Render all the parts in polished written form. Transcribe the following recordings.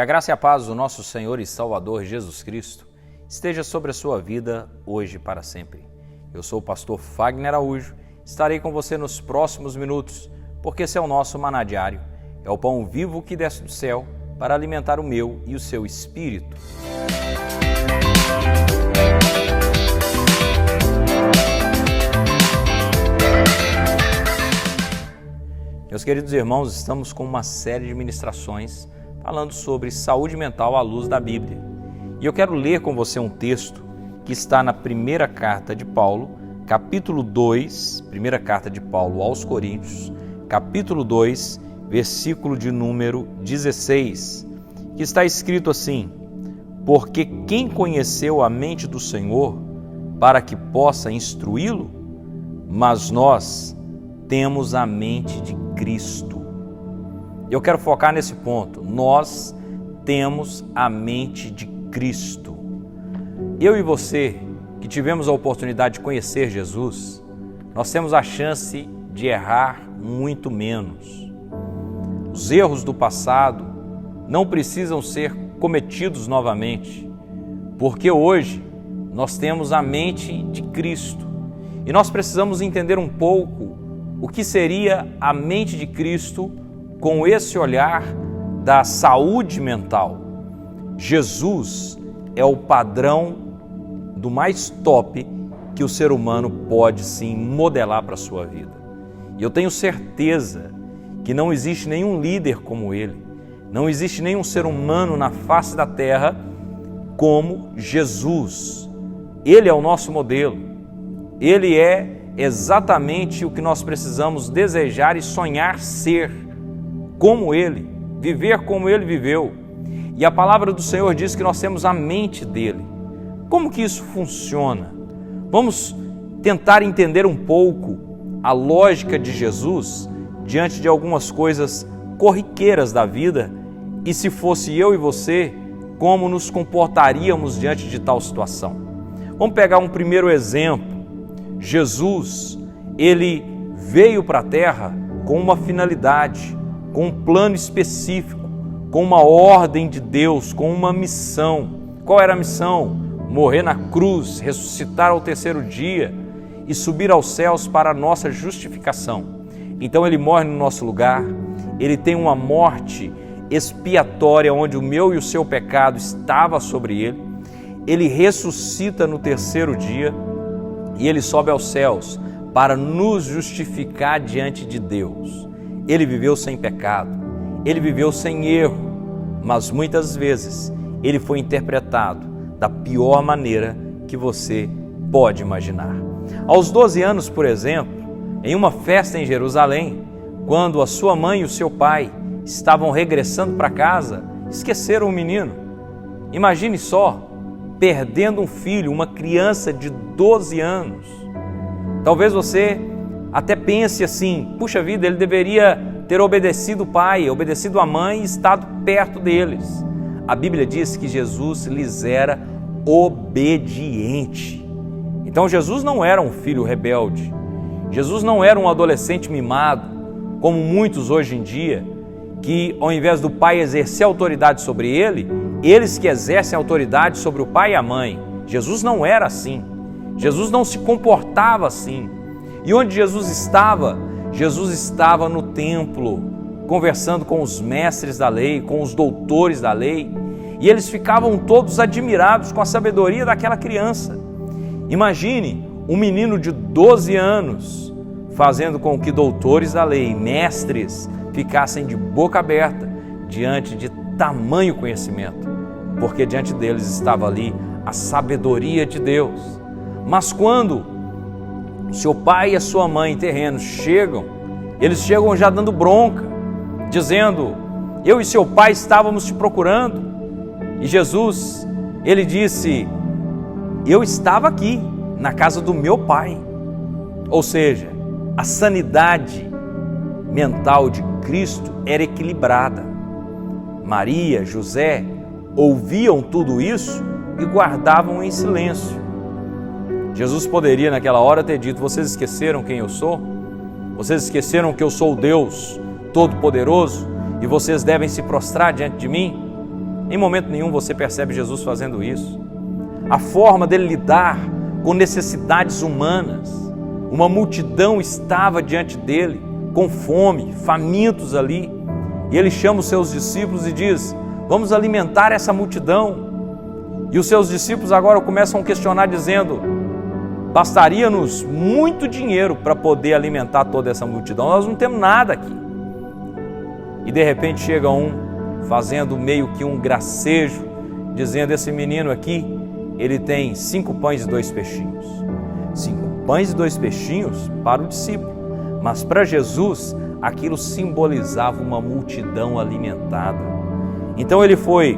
a graça e a paz do nosso Senhor e Salvador Jesus Cristo esteja sobre a sua vida hoje e para sempre. Eu sou o pastor Fagner Araújo, estarei com você nos próximos minutos, porque esse é o nosso maná diário, é o pão vivo que desce do céu para alimentar o meu e o seu espírito. Meus queridos irmãos, estamos com uma série de ministrações falando sobre saúde mental à luz da Bíblia. E eu quero ler com você um texto que está na primeira carta de Paulo, capítulo 2, primeira carta de Paulo aos Coríntios, capítulo 2, versículo de número 16, que está escrito assim: porque quem conheceu a mente do Senhor para que possa instruí-lo? Mas nós temos a mente de Cristo. Eu quero focar nesse ponto. Nós temos a mente de Cristo. Eu e você, que tivemos a oportunidade de conhecer Jesus, nós temos a chance de errar muito menos. Os erros do passado não precisam ser cometidos novamente, porque hoje nós temos a mente de Cristo e nós precisamos entender um pouco o que seria a mente de Cristo com esse olhar da saúde mental. Jesus é o padrão do mais top que o ser humano pode sim modelar para a sua vida. E eu tenho certeza que não existe nenhum líder como ele, não existe nenhum ser humano na face da terra como Jesus. Ele é o nosso modelo, ele é exatamente o que nós precisamos desejar e sonhar ser como ele, viver como ele viveu. E a palavra do Senhor diz que nós temos a mente dele. Como que isso funciona? Vamos tentar entender um pouco a lógica de Jesus diante de algumas coisas corriqueiras da vida e, se fosse eu e você, como nos comportaríamos diante de tal situação. Vamos pegar um primeiro exemplo. Jesus, ele veio para a terra com uma finalidade, com um plano específico, com uma ordem de Deus, com uma missão. Qual era a missão? Morrer na cruz, ressuscitar ao terceiro dia e subir aos céus para a nossa justificação. Então ele morre no nosso lugar, ele tem uma morte expiatória onde o meu e o seu pecado estava sobre ele, ele ressuscita no terceiro dia e ele sobe aos céus para nos justificar diante de Deus. Ele viveu sem pecado, ele viveu sem erro, mas muitas vezes ele foi interpretado da pior maneira que você pode imaginar. Aos 12 anos, por exemplo, em uma festa em Jerusalém, quando a sua mãe e o seu pai estavam regressando para casa, esqueceram o menino. Imagine só, perdendo um filho, uma criança de 12 anos. Talvez você até pense assim: puxa vida, ele deveria ter obedecido o pai, obedecido a mãe e estado perto deles. A Bíblia diz que Jesus lhes era obediente. Então Jesus não era um filho rebelde, Jesus não era um adolescente mimado, como muitos hoje em dia, que ao invés do pai exercer autoridade sobre ele, eles que exercem autoridade sobre o pai e a mãe. Jesus não era assim, Jesus não se comportava assim. E onde Jesus estava? Jesus estava no templo, conversando com os mestres da lei, com os doutores da lei, e eles ficavam todos admirados com a sabedoria daquela criança. Imagine um menino de 12 anos fazendo com que doutores da lei, mestres, ficassem de boca aberta diante de tamanho conhecimento, porque diante deles estava ali a sabedoria de Deus. Mas quando seu pai e a sua mãe terrenos chegam, eles chegam já dando bronca, dizendo: eu e seu pai estávamos te procurando. E Jesus, ele disse: eu estava aqui, na casa do meu pai. Ou seja, a sanidade mental de Cristo era equilibrada. Maria, José ouviam tudo isso e guardavam em silêncio. Jesus poderia naquela hora ter dito: vocês esqueceram quem eu sou? Vocês esqueceram que eu sou o Deus Todo-Poderoso e vocês devem se prostrar diante de mim? Em momento nenhum você percebe Jesus fazendo isso. A forma dele lidar com necessidades humanas. Uma multidão estava diante dele, com fome, famintos ali. E ele chama os seus discípulos e diz: vamos alimentar essa multidão. E os seus discípulos agora começam a questionar, dizendo: bastaria-nos muito dinheiro para poder alimentar toda essa multidão. Nós não temos nada aqui. E de repente chega fazendo meio que um gracejo, dizendo: esse menino aqui, ele tem 5 pães e 2 peixinhos. 5 pães e 2 peixinhos para o discípulo, mas para Jesus aquilo simbolizava uma multidão alimentada. Então ele foi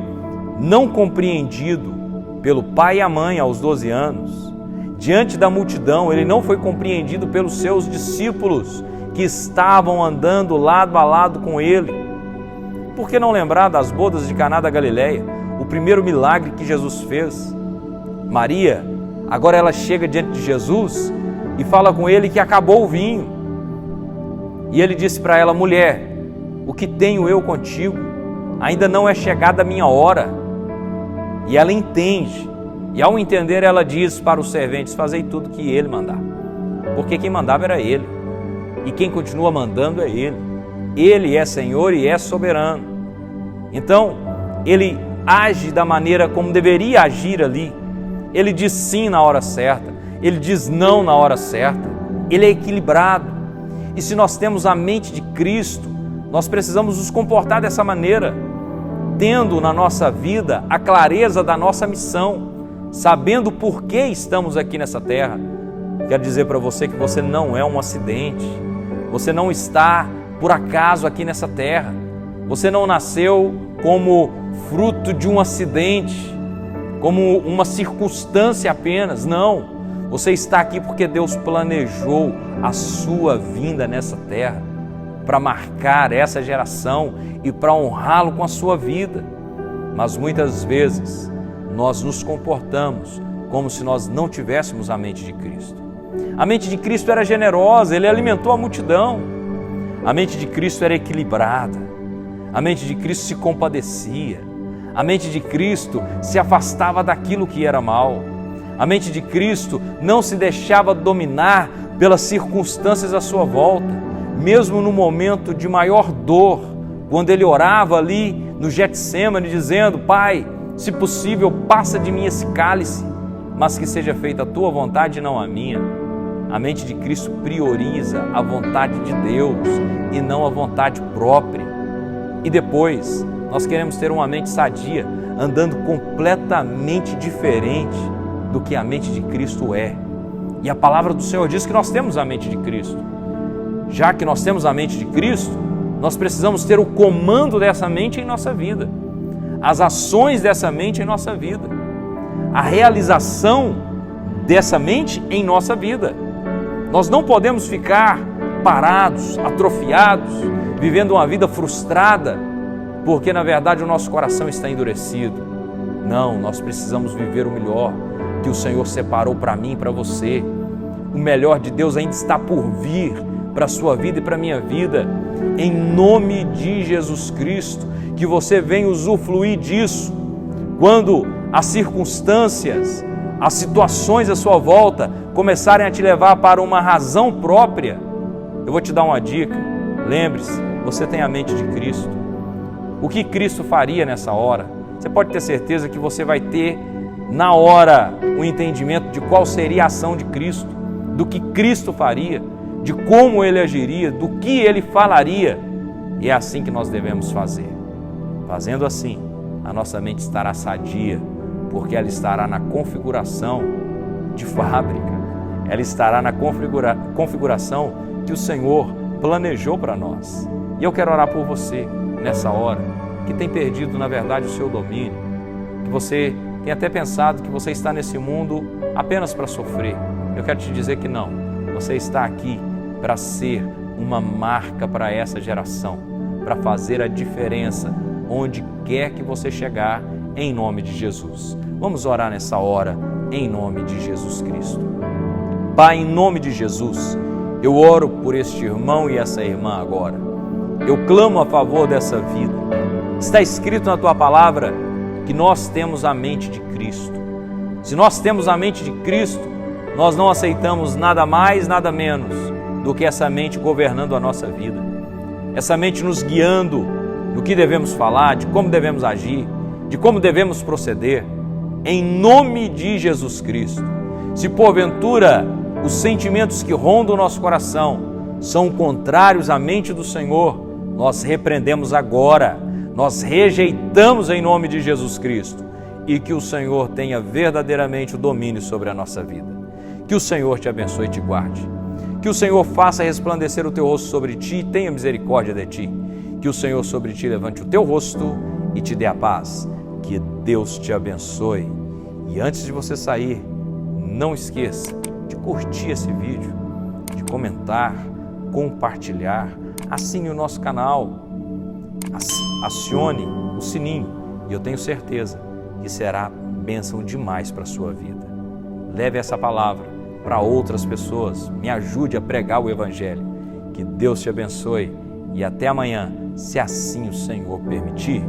não compreendido pelo pai e a mãe aos 12 anos. Diante da multidão, ele não foi compreendido pelos seus discípulos que estavam andando lado a lado com ele. Por que não lembrar das bodas de Caná da Galileia, o primeiro milagre que Jesus fez? Maria, agora ela chega diante de Jesus e fala com ele que acabou o vinho. E ele disse para ela: mulher, o que tenho eu contigo? Ainda não é chegada a minha hora. E ela entende. E ao entender, ela diz para os serventes: fazei tudo que ele mandar. Porque quem mandava era ele. E quem continua mandando é ele. Ele é Senhor e é soberano. Então, ele age da maneira como deveria agir ali. Ele diz sim na hora certa. Ele diz não na hora certa. Ele é equilibrado. E se nós temos a mente de Cristo, nós precisamos nos comportar dessa maneira, tendo na nossa vida a clareza da nossa missão, sabendo por que estamos aqui nessa terra. Quero dizer para você que você não é um acidente. Você não está por acaso aqui nessa terra. Você não nasceu como fruto de um acidente, como uma circunstância apenas. Não. Você está aqui porque Deus planejou a sua vinda nessa terra para marcar essa geração e para honrá-lo com a sua vida. Mas muitas vezes nós nos comportamos como se nós não tivéssemos a mente de Cristo. A mente de Cristo era generosa, ele alimentou a multidão. A mente de Cristo era equilibrada. A mente de Cristo se compadecia. A mente de Cristo se afastava daquilo que era mal. A mente de Cristo não se deixava dominar pelas circunstâncias à sua volta, mesmo no momento de maior dor, quando ele orava ali no Getsêmani, dizendo: Pai, se possível, passa de mim esse cálice, mas que seja feita a tua vontade e não a minha. A mente de Cristo prioriza a vontade de Deus e não a vontade própria. E depois, nós queremos ter uma mente sadia, andando completamente diferente do que a mente de Cristo é. E a palavra do Senhor diz que nós temos a mente de Cristo. Já que nós temos a mente de Cristo, nós precisamos ter o comando dessa mente em nossa vida, as ações dessa mente em nossa vida, a realização dessa mente em nossa vida. Nós não podemos ficar parados, atrofiados, vivendo uma vida frustrada, porque na verdade o nosso coração está endurecido. Não, nós precisamos viver o melhor que o Senhor separou para mim e para você. O melhor de Deus ainda está por vir para a sua vida e para a minha vida. Em nome de Jesus Cristo, que você venha usufruir disso. Quando as circunstâncias, as situações à sua volta começarem a te levar para uma razão própria, eu vou te dar uma dica. Lembre-se, você tem a mente de Cristo. O que Cristo faria nessa hora? Você pode ter certeza que você vai ter na hora o entendimento de qual seria a ação de Cristo, do que Cristo faria, de como Ele agiria, do que Ele falaria. E é assim que nós devemos fazer. Fazendo assim, a nossa mente estará sadia, porque ela estará na configuração de fábrica, ela estará na configuração que o Senhor planejou para nós. E eu quero orar por você nessa hora, que tem perdido, na verdade, o seu domínio, que você tem até pensado que você está nesse mundo apenas para sofrer. Eu quero te dizer que não, você está aqui para ser uma marca para essa geração, para fazer a diferença onde quer que você chegar, em nome de Jesus. Vamos orar nessa hora, em nome de Jesus Cristo. Pai, em nome de Jesus, eu oro por este irmão e essa irmã agora. Eu clamo a favor dessa vida. Está escrito na Tua palavra que nós temos a mente de Cristo. Se nós temos a mente de Cristo, nós não aceitamos nada mais, nada menos do que essa mente governando a nossa vida. Essa mente nos guiando no que devemos falar, de como devemos agir, de como devemos proceder, em nome de Jesus Cristo. Se porventura os sentimentos que rondam o nosso coração são contrários à mente do Senhor, nós repreendemos agora, nós rejeitamos em nome de Jesus Cristo, e que o Senhor tenha verdadeiramente o domínio sobre a nossa vida. Que o Senhor te abençoe e te guarde. Que o Senhor faça resplandecer o teu rosto sobre ti e tenha misericórdia de ti. Que o Senhor sobre ti levante o teu rosto e te dê a paz. Que Deus te abençoe. E antes de você sair, não esqueça de curtir esse vídeo, de comentar, compartilhar, assine o nosso canal, acione o sininho e eu tenho certeza que será bênção demais para a sua vida. Leve essa palavra para outras pessoas, me ajude a pregar o Evangelho. Que Deus te abençoe e até amanhã, se assim o Senhor permitir.